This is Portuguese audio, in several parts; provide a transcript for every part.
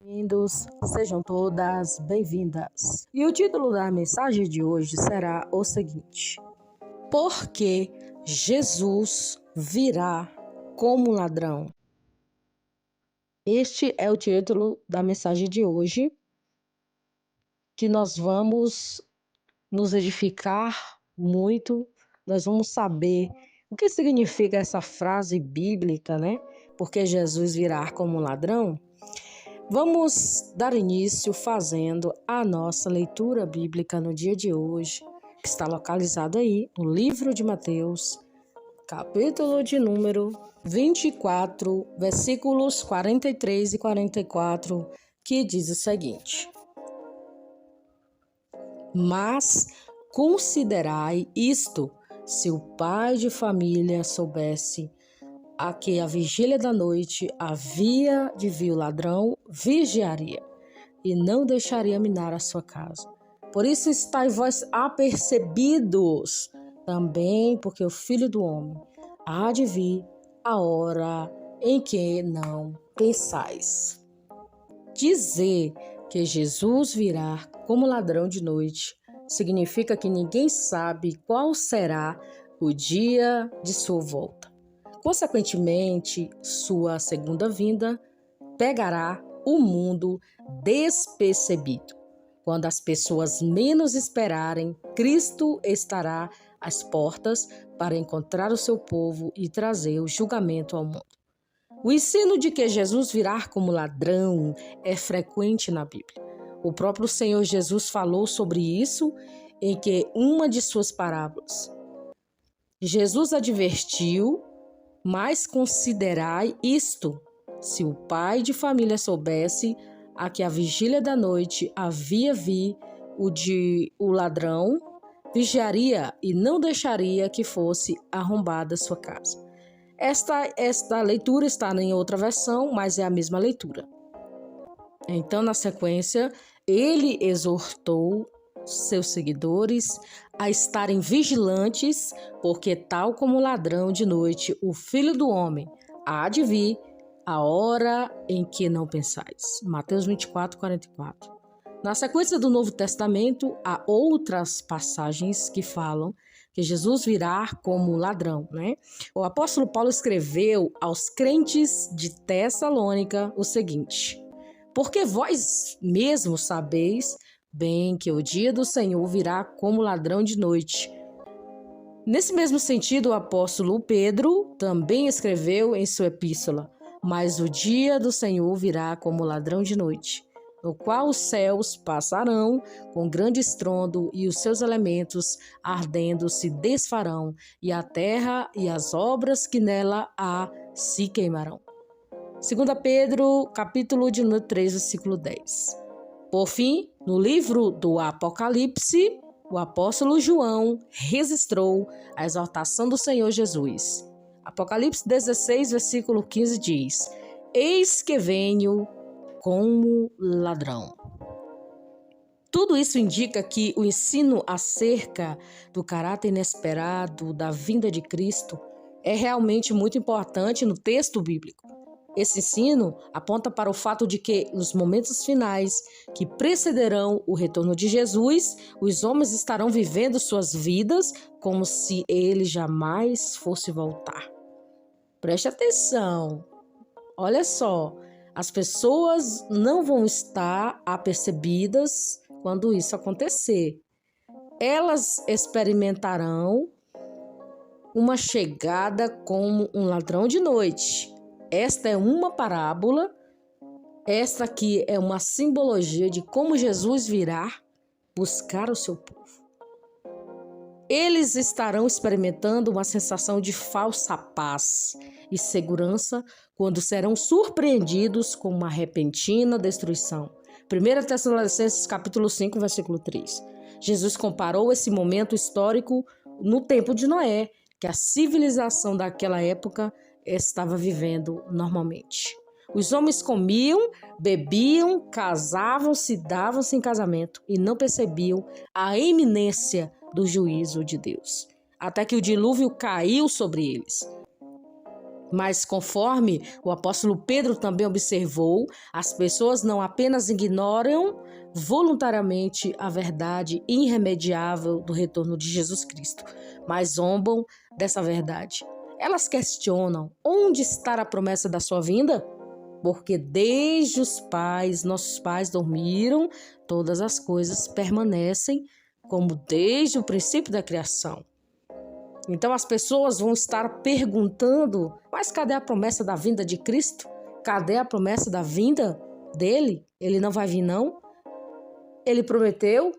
Bem-vindos, sejam todas bem-vindas. E o título da mensagem de hoje será o seguinte: Por que Jesus virá como ladrão? Este é o título da mensagem de hoje, que nós vamos nos edificar muito, nós vamos saber o que significa essa frase bíblica, né? Porque Jesus virá como ladrão. Vamos dar início fazendo a nossa leitura bíblica no dia de hoje, que está localizado aí no livro de Mateus, capítulo de número 24, versículos 43 e 44, que diz o seguinte: Mas considerai isto, se o pai de família soubesse que a vigília da noite havia de vir o ladrão, vigiaria, e não deixaria minar a sua casa. Por isso estáis vós apercebidos também, porque o Filho do Homem há de vir a hora em que não pensais. Dizer que Jesus virá como ladrão de noite significa que ninguém sabe qual será o dia de sua volta. Consequentemente, sua segunda vinda pegará o mundo despercebido. Quando as pessoas menos esperarem, Cristo estará às portas para encontrar o seu povo e trazer o julgamento ao mundo. O ensino de que Jesus virá como ladrão é frequente na Bíblia. O próprio Senhor Jesus falou sobre isso em que uma de suas parábolas. Jesus advertiu: Mas considerai isto, se o pai de família soubesse que a vigília da noite havia vir o ladrão, vigiaria e não deixaria que fosse arrombada sua casa. Esta leitura está em outra versão, mas é a mesma leitura. Então, na sequência, ele exortou seus seguidores a estarem vigilantes, porque tal como o ladrão de noite, o Filho do Homem há de vir a hora em que não pensais. Mateus 24, 44. Na sequência do Novo Testamento, há outras passagens que falam que Jesus virá como ladrão, né? O apóstolo Paulo escreveu aos crentes de Tessalônica o seguinte: Porque vós mesmos sabeis bem que o dia do Senhor virá como ladrão de noite. Nesse mesmo sentido, o apóstolo Pedro também escreveu em sua epístola: Mas o dia do Senhor virá como ladrão de noite, no qual os céus passarão com grande estrondo e os seus elementos ardendo se desfarão, e a terra e as obras que nela há se queimarão. 2 Pedro, capítulo de número 3, versículo 10. Por fim, no livro do Apocalipse, o apóstolo João registrou a exaltação do Senhor Jesus. Apocalipse 16, versículo 15 diz: Eis que venho como ladrão. Tudo isso indica que o ensino acerca do caráter inesperado da vinda de Cristo é realmente muito importante no texto bíblico. Esse ensino aponta para o fato de que, nos momentos finais que precederão o retorno de Jesus, os homens estarão vivendo suas vidas como se ele jamais fosse voltar. Preste atenção, olha só, as pessoas não vão estar apercebidas quando isso acontecer. Elas experimentarão uma chegada como um ladrão de noite. Esta é uma parábola, esta aqui é uma simbologia de como Jesus virá buscar o seu povo. Eles estarão experimentando uma sensação de falsa paz e segurança quando serão surpreendidos com uma repentina destruição. 1 Tessalonicenses capítulo 5, versículo 3. Jesus comparou esse momento histórico no tempo de Noé, que a civilização daquela época estava vivendo normalmente. Os homens comiam, bebiam, casavam-se, davam-se em casamento e não percebiam a iminência do juízo de Deus, até que o dilúvio caiu sobre eles. Mas conforme o apóstolo Pedro também observou, as pessoas não apenas ignoram voluntariamente a verdade irremediável do retorno de Jesus Cristo, mas zombam dessa verdade. Elas questionam: onde está a promessa da sua vinda? Porque desde os pais, nossos pais dormiram, todas as coisas permanecem como desde o princípio da criação. Então as pessoas vão estar perguntando: mas cadê a promessa da vinda de Cristo? Cadê a promessa da vinda dele? Ele não vai vir, não? Ele prometeu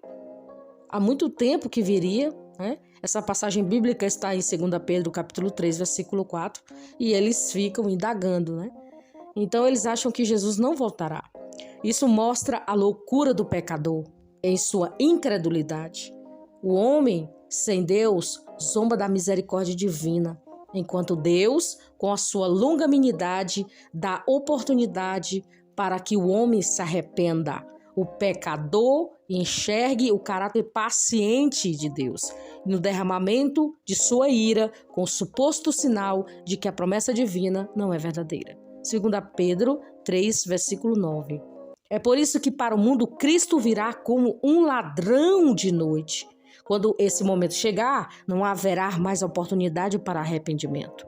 há muito tempo que viria, né? Essa passagem bíblica está em 2 Pedro capítulo 3, versículo 4, e eles ficam indagando, né? Então eles acham que Jesus não voltará. Isso mostra a loucura do pecador em sua incredulidade. O homem sem Deus zomba da misericórdia divina, enquanto Deus, com a sua longanimidade, dá oportunidade para que o homem se arrependa. O pecador enxergue o caráter paciente de Deus no derramamento de sua ira, com o suposto sinal de que a promessa divina não é verdadeira. 2 Pedro 3, versículo 9. É por isso que para o mundo Cristo virá como um ladrão de noite. Quando esse momento chegar, não haverá mais oportunidade para arrependimento.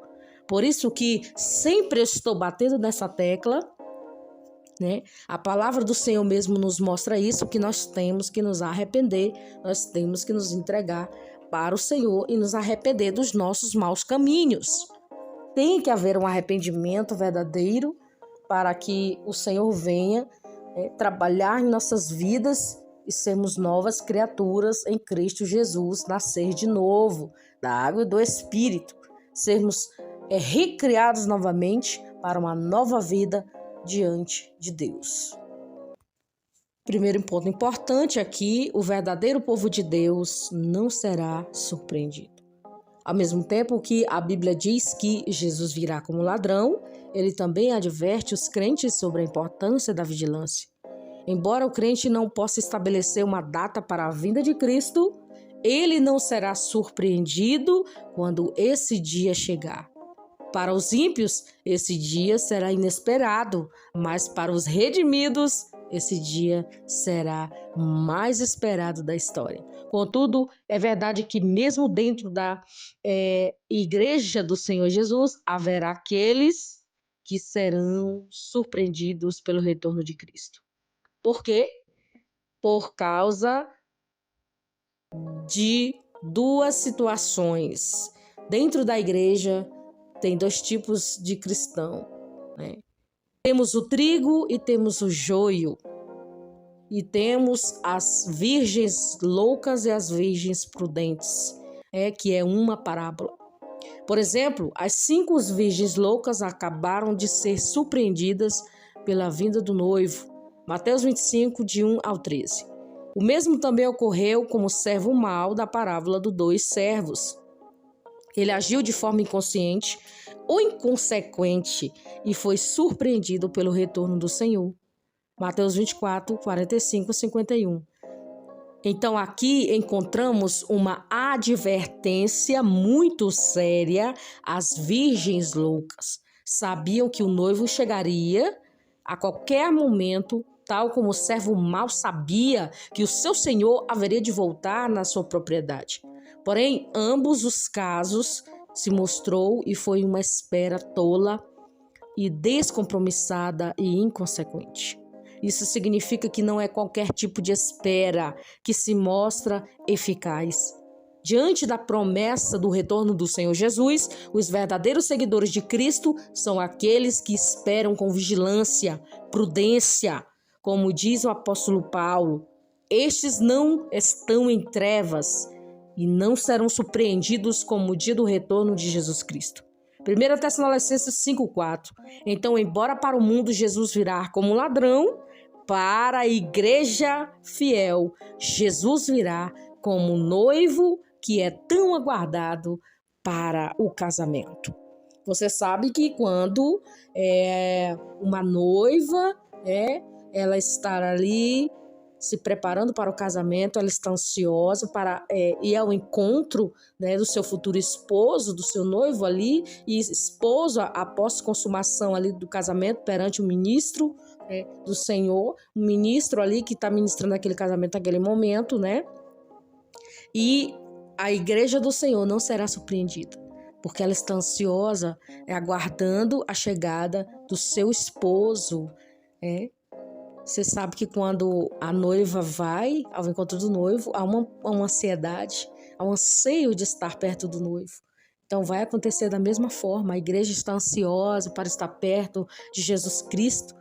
Por isso que sempre estou batendo nessa tecla, né? A palavra do Senhor mesmo nos mostra isso, que nós temos que nos arrepender, nós temos que nos entregar para o Senhor e nos arrepender dos nossos maus caminhos. Tem que haver um arrependimento verdadeiro para que o Senhor venha trabalhar em nossas vidas e sermos novas criaturas em Cristo Jesus, nascer de novo da água e do Espírito, sermos recriados novamente para uma nova vida diante de Deus. Primeiro ponto importante aqui: o verdadeiro povo de Deus não será surpreendido. Ao mesmo tempo que a Bíblia diz que Jesus virá como ladrão, ele também adverte os crentes sobre a importância da vigilância. Embora o crente não possa estabelecer uma data para a vinda de Cristo, ele não será surpreendido quando esse dia chegar. Para os ímpios, esse dia será inesperado, mas para os redimidos, esse dia será o mais esperado da história. Contudo, é verdade que mesmo dentro da igreja do Senhor Jesus, haverá aqueles que serão surpreendidos pelo retorno de Cristo. Por quê? Por causa de duas situações. Dentro da igreja, tem dois tipos de cristão, né? Temos o trigo e temos o joio. E temos as virgens loucas e as virgens prudentes, que é uma parábola. Por exemplo, as 5 virgens loucas acabaram de ser surpreendidas pela vinda do noivo. Mateus 25, de 1 ao 13. O mesmo também ocorreu com o servo mau da parábola dos 2 servos. Ele agiu de forma inconsciente ou inconsequente e foi surpreendido pelo retorno do Senhor. Mateus 24, 45 e 51. Então aqui encontramos uma advertência muito séria às virgens loucas. Sabiam que o noivo chegaria a qualquer momento, tal como o servo mau sabia que o seu senhor haveria de voltar na sua propriedade. Porém, ambos os casos se mostrou e foi uma espera tola e descompromissada e inconsequente. Isso significa que não é qualquer tipo de espera que se mostra eficaz. Diante da promessa do retorno do Senhor Jesus, os verdadeiros seguidores de Cristo são aqueles que esperam com vigilância, prudência. Como diz o apóstolo Paulo, estes não estão em trevas e não serão surpreendidos como o dia do retorno de Jesus Cristo. 1 Tessalonicenses 5,4. Então, embora para o mundo Jesus virá como ladrão, para a igreja fiel, Jesus virá como noivo que é tão aguardado para o casamento. Você sabe que quando uma noiva, ela está ali se preparando para o casamento, ela está ansiosa para ir ao encontro, né, do seu futuro esposo, do seu noivo ali, e esposo após consumação ali do casamento perante o ministro do Senhor, um ministro ali que está ministrando aquele casamento naquele momento, né? E a igreja do Senhor não será surpreendida, porque ela está ansiosa, aguardando a chegada do seu esposo. Você sabe que quando a noiva vai ao encontro do noivo, há uma ansiedade, há um anseio de estar perto do noivo. Então vai acontecer da mesma forma, a igreja está ansiosa para estar perto de Jesus Cristo,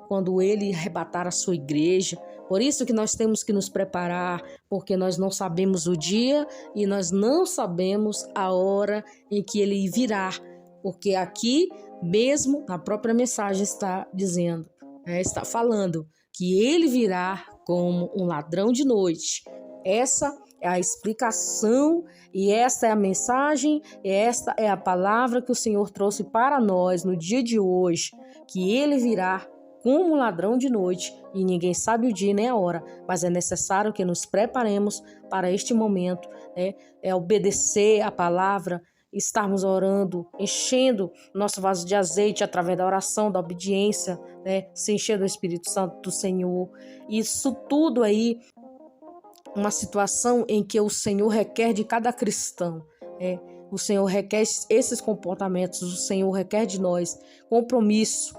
quando ele arrebatar a sua igreja. Por isso que nós temos que nos preparar, porque nós não sabemos o dia e nós não sabemos a hora em que ele virá. Porque aqui mesmo, na própria mensagem está dizendo, está falando que ele virá como um ladrão de noite. Essa é a explicação e esta é a mensagem, e esta é a palavra que o Senhor trouxe para nós no dia de hoje, que ele virá como um ladrão de noite e ninguém sabe o dia nem a hora, mas é necessário que nos preparemos para este momento, obedecer a palavra, estarmos orando, enchendo nosso vaso de azeite através da oração, da obediência, se encher do Espírito Santo do Senhor. Isso tudo aí, uma situação em que o Senhor requer de cada cristão. O Senhor requer esses comportamentos, o Senhor requer de nós compromisso,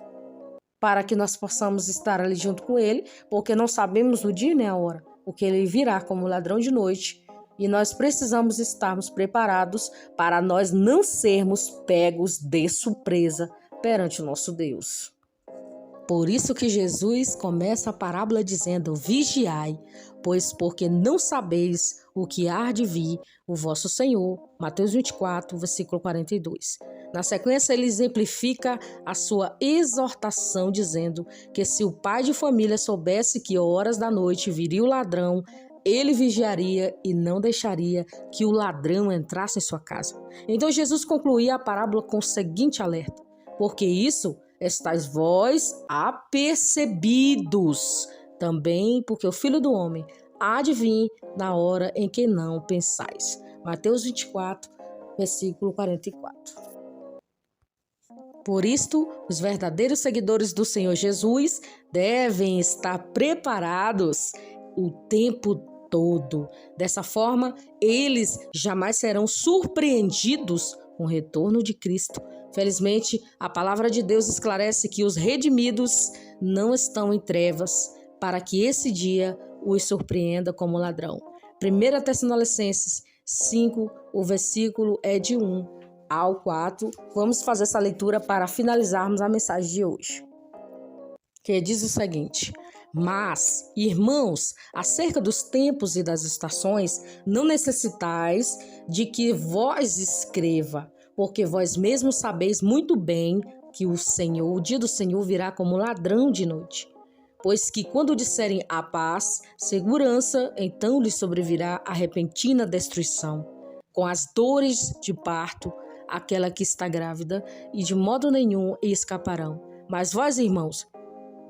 para que nós possamos estar ali junto com ele, porque não sabemos o dia nem a hora, porque ele virá como ladrão de noite, e nós precisamos estarmos preparados para nós não sermos pegos de surpresa perante o nosso Deus. Por isso que Jesus começa a parábola dizendo: vigiai, pois porque não sabeis o que há de vir o vosso Senhor. Mateus 24, versículo 42. Na sequência, ele exemplifica a sua exortação, dizendo que se o pai de família soubesse que horas da noite viria o ladrão, ele vigiaria e não deixaria que o ladrão entrasse em sua casa. Então Jesus concluía a parábola com o seguinte alerta: porque isso estáis vós apercebidos, também porque o Filho do Homem há de vir na hora em que não pensais. Mateus 24, versículo 44. Por isto, os verdadeiros seguidores do Senhor Jesus devem estar preparados o tempo todo. Dessa forma, eles jamais serão surpreendidos com o retorno de Cristo. Felizmente, a palavra de Deus esclarece que os redimidos não estão em trevas, para que esse dia os surpreenda como ladrão. 1 Tessalonicenses 5, o versículo é de 1 ao 4. Vamos fazer essa leitura para finalizarmos a mensagem de hoje, que diz o seguinte: mas, irmãos, acerca dos tempos e das estações, não necessitais de que vós escreva, porque vós mesmos sabeis muito bem que o dia do Senhor virá como ladrão de noite. Pois que quando disserem a paz, segurança, então lhes sobrevirá a repentina destruição, com as dores de parto, aquela que está grávida, e de modo nenhum escaparão. Mas vós, irmãos,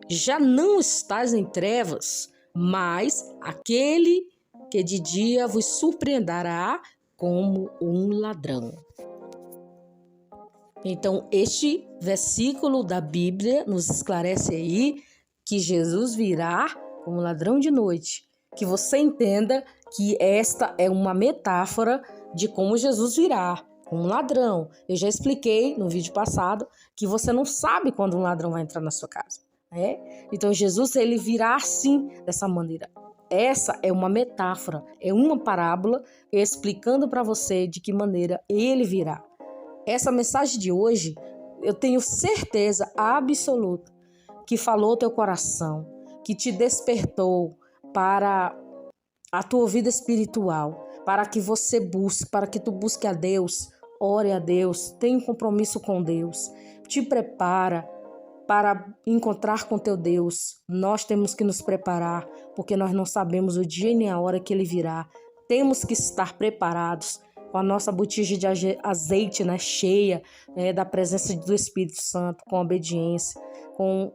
já não estáis em trevas, mas aquele que de dia vos surpreenderá como um ladrão. Então, este versículo da Bíblia nos esclarece aí que Jesus virá como ladrão de noite. Que você entenda que esta é uma metáfora de como Jesus virá. Um ladrão. Eu já expliquei no vídeo passado que você não sabe quando um ladrão vai entrar na sua casa. Então Jesus, ele virá assim, dessa maneira. Essa é uma metáfora, é uma parábola explicando para você de que maneira ele virá. Essa mensagem de hoje, eu tenho certeza absoluta que falou teu coração, que te despertou para a tua vida espiritual, para que você busque, para que tu busque a Deus. Ore a Deus, tenha um compromisso com Deus, te prepara para encontrar com teu Deus. Nós temos que nos preparar, porque nós não sabemos o dia nem a hora que ele virá. Temos que estar preparados, com a nossa botija de azeite, né, cheia, da presença do Espírito Santo, com obediência, com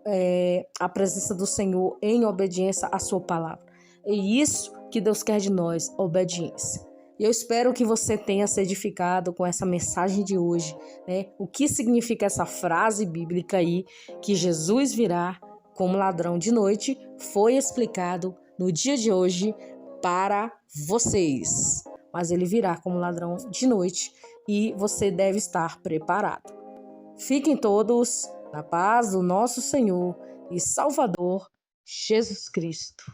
a presença do Senhor em obediência à sua palavra. É isso que Deus quer de nós, obediência. E eu espero que você tenha se edificado com essa mensagem de hoje, né? O que significa essa frase bíblica aí, que Jesus virá como ladrão de noite, foi explicado no dia de hoje para vocês. Mas ele virá como ladrão de noite e você deve estar preparado. Fiquem todos na paz do nosso Senhor e Salvador Jesus Cristo.